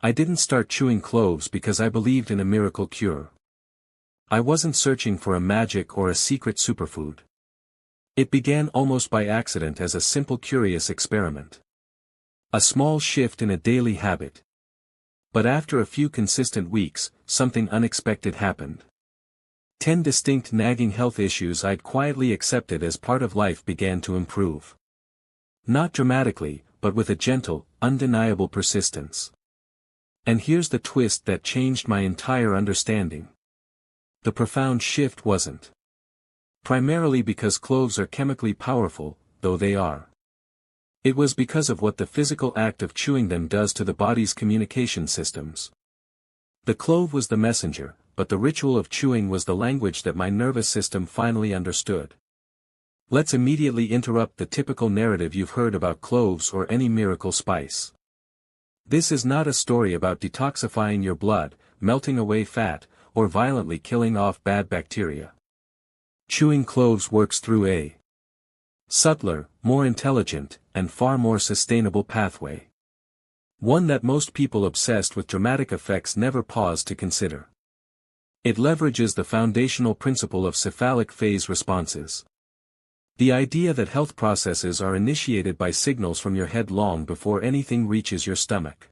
I didn't start chewing cloves because I believed in a miracle cure. I wasn't searching for a magic or a secret superfood. It began almost by accident as a simple curious experiment. A small shift in a daily habit. But after a few consistent weeks, something unexpected happened. 10 distinct nagging health issues I'd quietly accepted as part of life began to improve. Not dramatically, but with a gentle, undeniable persistence. And here's the twist that changed my entire understanding. The profound shift wasn't primarily because cloves are chemically powerful, though they are. It was because of what the physical act of chewing them does to the body's communication systems. The clove was the messenger, but the ritual of chewing was the language that my nervous system finally understood. Let's immediately interrupt the typical narrative you've heard about cloves or any miracle spice. This is not a story about detoxifying your blood, melting away fat, or violently killing off bad bacteria. Chewing cloves works through a subtler, more intelligent, and far more sustainable pathway. One that most people obsessed with dramatic effects never pause to consider. It leverages the foundational principle of cephalic phase responses. The idea that health processes are initiated by signals from your head long before anything reaches your stomach.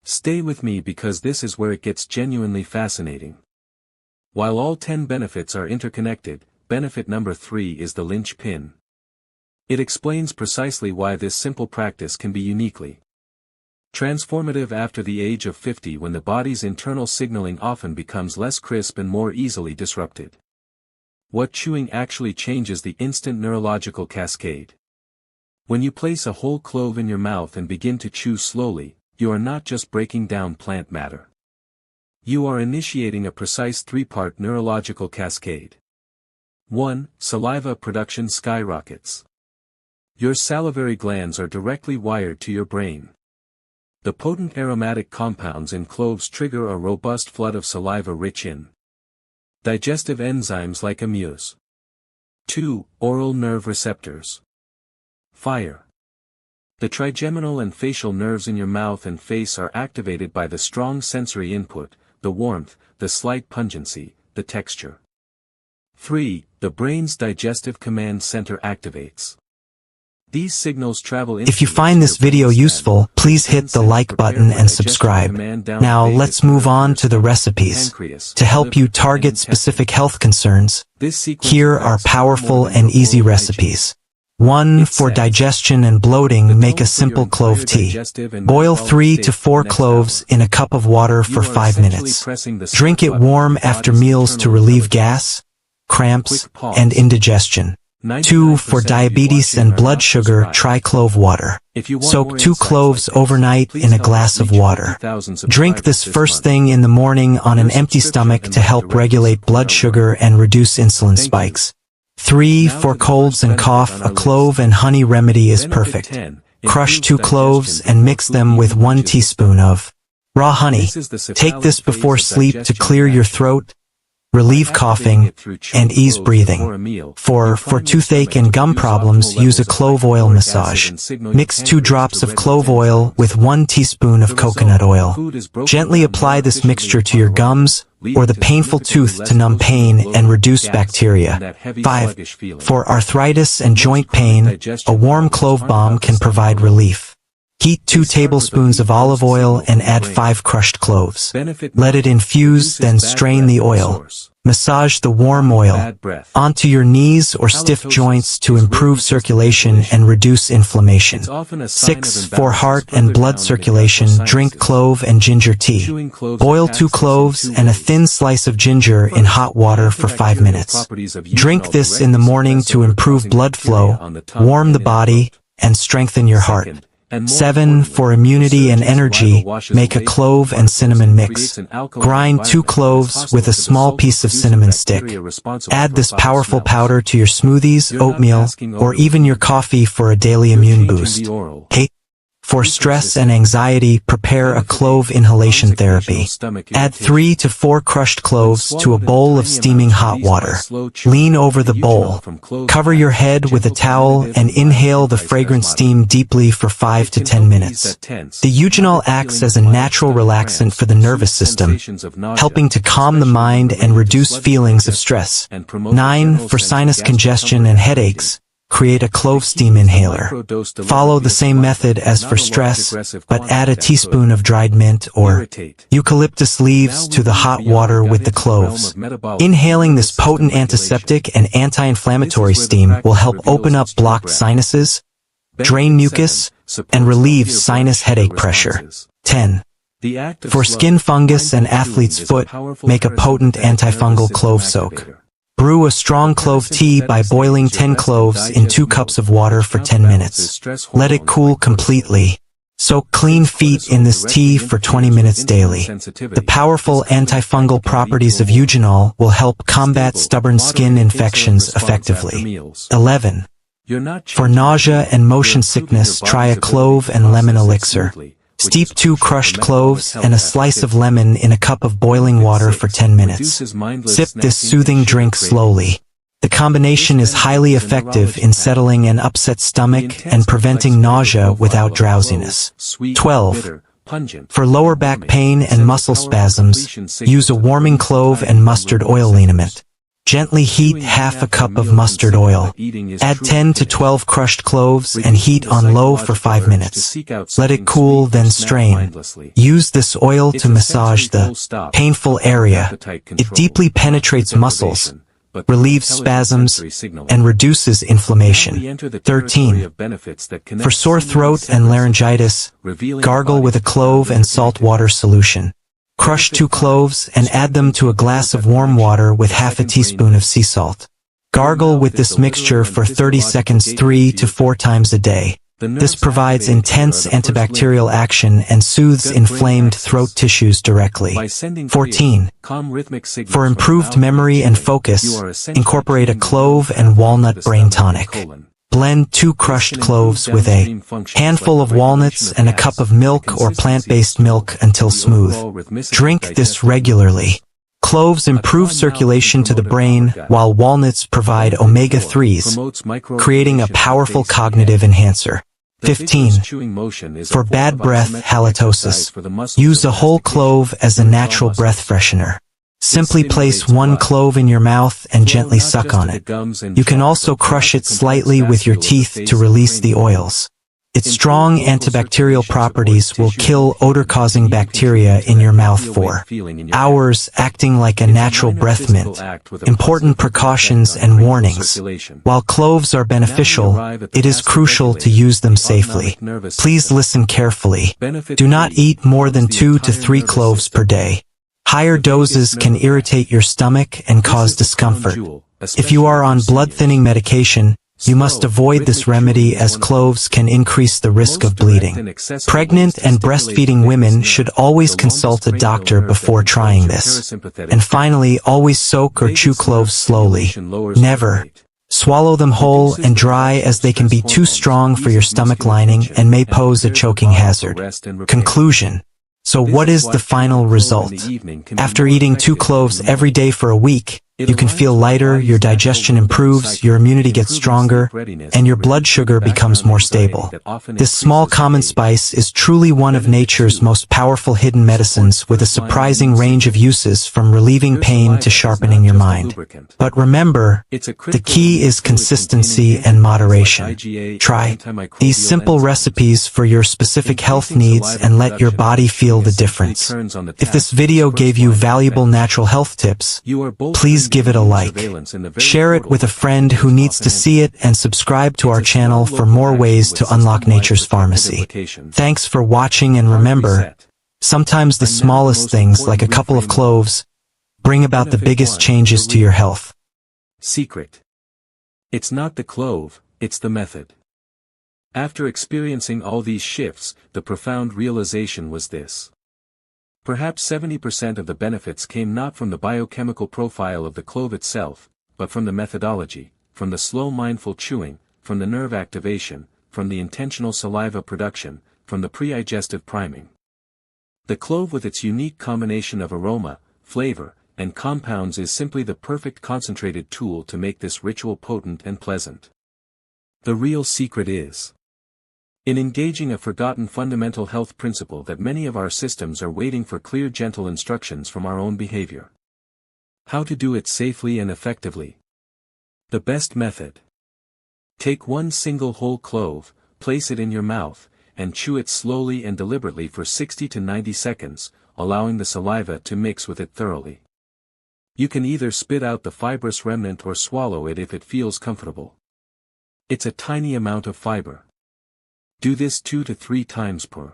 Stay with me because this is where it gets genuinely fascinating. While all 10 benefits are interconnected, benefit number 3 is the linchpin. It explains precisely why this simple practice can be uniquely transformative after the age of 50 when the body's internal signaling often becomes less crisp and more easily disrupted. What chewing actually changes the instant neurological cascade. When you place a whole clove in your mouth and begin to chew slowly, you are not just breaking down plant matter. You are initiating a precise 3-part neurological cascade. 1. Saliva production skyrockets. Your salivary glands are directly wired to your brain. The potent aromatic compounds in cloves trigger a robust flood of saliva rich in digestive enzymes like amuse. 2. Oral nerve receptors. Fire. The trigeminal and facial nerves in your mouth and face are activated by the strong sensory input, the warmth, the slight pungency, the texture. 3. The brain's digestive command center activates. These signals travel If you find this video useful, please hit the like button and subscribe. Now let's move on to the recipes. To help you target specific health concerns, here are powerful and easy recipes. 1. For digestion and bloating, make a simple clove tea. Boil 3 to 4 cloves in a cup of water for 5 minutes. Drink it warm after meals to relieve gas, cramps, and indigestion. 2. For diabetes and blood sugar, try clove water. Soak 2 cloves overnight in a glass of water. Drink this first thing in the morning on an empty stomach to help regulate blood sugar and reduce insulin spikes. 3. For colds and cough, a clove and honey remedy is perfect. Crush 2 cloves and mix them with 1 teaspoon of raw honey. Take this before sleep to clear your throat, relieve coughing, and ease breathing. 4. For toothache and gum problems, use a clove oil massage. Mix 2 drops of clove oil with 1 teaspoon of coconut oil. Gently apply this mixture to your gums or the painful tooth to numb pain and reduce bacteria. 5. For arthritis and joint pain, a warm clove balm can provide relief. Heat 2 tablespoons of olive oil and add 5 crushed cloves. Let it infuse, then strain the oil. Massage the warm oil onto your knees or stiff joints to improve circulation and reduce inflammation. 6. For heart and blood circulation, drink clove and ginger tea. Boil 2 cloves and a thin slice of ginger in hot water for 5 minutes. Drink this in the morning to improve blood flow, warm the body, and strengthen your heart. 7. For immunity and energy, make a clove and cinnamon mix. Grind 2 cloves with a small piece of cinnamon stick. Add this powerful powder to your smoothies, oatmeal, or even your coffee for a daily immune boost. 8. For stress and anxiety, prepare a clove inhalation therapy. Add 3 to 4 crushed cloves to a bowl of steaming hot water. Lean over the bowl. Cover your head with a towel and inhale the fragrant steam deeply for 5 to 10 minutes. The eugenol acts as a natural relaxant for the nervous system, helping to calm the mind and reduce feelings of stress. 9. For sinus congestion and headaches, create a clove steam inhaler. Follow the same method as for stress, but add a teaspoon of dried mint or eucalyptus leaves to the hot water with the cloves. Inhaling this potent antiseptic and anti-inflammatory steam will help open up blocked sinuses, drain mucus, and relieve sinus headache pressure. 10. For skin fungus and athlete's foot, make a potent antifungal clove soak. Brew a strong clove tea by boiling 10 cloves in 2 cups of water for 10 minutes. Let it cool completely. Soak clean feet in this tea for 20 minutes daily. The powerful antifungal properties of eugenol will help combat stubborn skin infections effectively. 11. For nausea and motion sickness, try a clove and lemon elixir. Steep 2 crushed cloves and a slice of lemon in a cup of boiling water for 10 minutes. Sip this soothing drink slowly. The combination is highly effective in settling an upset stomach and preventing nausea without drowsiness. 12. For lower back pain and muscle spasms, use a warming clove and mustard oil liniment. Gently heat half a cup of mustard oil. Add 10 to 12 crushed cloves and heat on low for 5 minutes. Let it cool, then strain. Use this oil to massage the painful area. It deeply penetrates muscles, relieves spasms, and reduces inflammation. 13. For sore throat and laryngitis, gargle with a clove and salt water solution. Crush 2 cloves and add them to a glass of warm water with half a teaspoon of sea salt. Gargle with this mixture for 30 seconds 3 to 4 times a day. This provides intense antibacterial action and soothes inflamed throat tissues directly. 14. For improved memory and focus, incorporate a clove and walnut brain tonic. Blend 2 crushed cloves with a handful of walnuts and a cup of milk or plant-based milk until smooth. Drink this regularly. Cloves improve circulation to the brain, while walnuts provide omega-3s, creating a powerful cognitive enhancer. 15. For bad breath, halitosis, use a whole clove as a natural breath freshener. Simply place 1 clove in your mouth and gently suck on it. You can also crush it slightly with your teeth to release the oils. Its strong antibacterial properties will kill odor-causing bacteria in your mouth for hours, acting like a natural breath mint. Important precautions and warnings. While cloves are beneficial, it is crucial to use them safely. Please listen carefully. Do not eat more than 2 to 3 cloves per day. Higher doses can irritate your stomach and cause discomfort. If you are on blood-thinning medication, you must avoid this remedy as cloves can increase the risk of bleeding. Pregnant and breastfeeding women should always consult a doctor before trying this. And finally, always soak or chew cloves slowly. Never swallow them whole and dry, as they can be too strong for your stomach lining and may pose a choking hazard. Conclusion. So what is the final result? After eating 2 cloves every day for a week, you can feel lighter, your digestion improves, your immunity gets stronger, and your blood sugar becomes more stable. This small common spice is truly one of nature's most powerful hidden medicines, with a surprising range of uses from relieving pain to sharpening your mind. But remember, the key is consistency and moderation. Try these simple recipes for your specific health needs and let your body feel the difference. If this video gave you valuable natural health tips, please give it a like. Share it with a friend who needs to see it, and subscribe to our channel for more ways to unlock nature's pharmacy. Thanks for watching, and remember, sometimes the smallest things, like a couple of cloves, bring about the biggest changes to your health. Secret. It's not the clove, it's the method. After experiencing all these shifts, the profound realization was this. Perhaps 70% of the benefits came not from the biochemical profile of the clove itself, but from the methodology, from the slow mindful chewing, from the nerve activation, from the intentional saliva production, from the pre-digestive priming. The clove with its unique combination of aroma, flavor, and compounds is simply the perfect concentrated tool to make this ritual potent and pleasant. The real secret is in engaging a forgotten fundamental health principle that many of our systems are waiting for clear gentle instructions from our own behavior. How to do it safely and effectively. The best method. Take one single whole clove, place it in your mouth, and chew it slowly and deliberately for 60 to 90 seconds, allowing the saliva to mix with it thoroughly. You can either spit out the fibrous remnant or swallow it if it feels comfortable. It's a tiny amount of fiber. Do this 2 to 3 times per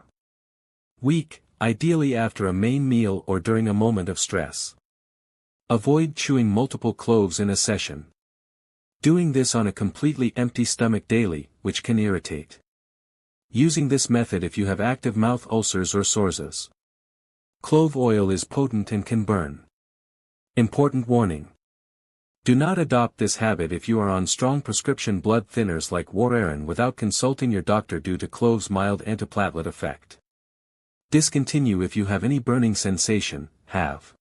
week, ideally after a main meal or during a moment of stress. Avoid chewing multiple cloves in a session. Doing this on a completely empty stomach daily, which can irritate. Using this method if you have active mouth ulcers or psoriasis. Clove oil is potent and can burn. Important warning. Do not adopt this habit if you are on strong prescription blood thinners like Warfarin without consulting your doctor due to cloves' mild antiplatelet effect. Discontinue if you have any burning sensation, have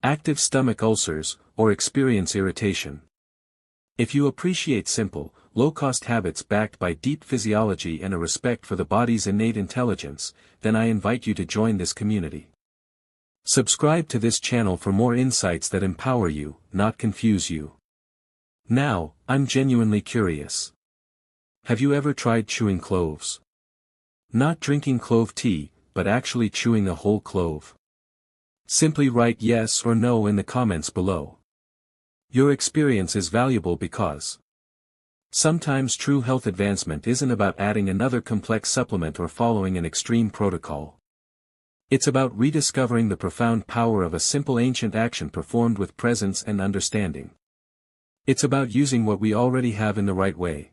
active stomach ulcers, or experience irritation. If you appreciate simple, low-cost habits backed by deep physiology and a respect for the body's innate intelligence, then I invite you to join this community. Subscribe to this channel for more insights that empower you, not confuse you. Now, I'm genuinely curious. Have you ever tried chewing cloves? Not drinking clove tea, but actually chewing a whole clove? Simply write yes or no in the comments below. Your experience is valuable because sometimes true health advancement isn't about adding another complex supplement or following an extreme protocol. It's about rediscovering the profound power of a simple ancient action performed with presence and understanding. It's about using what we already have in the right way.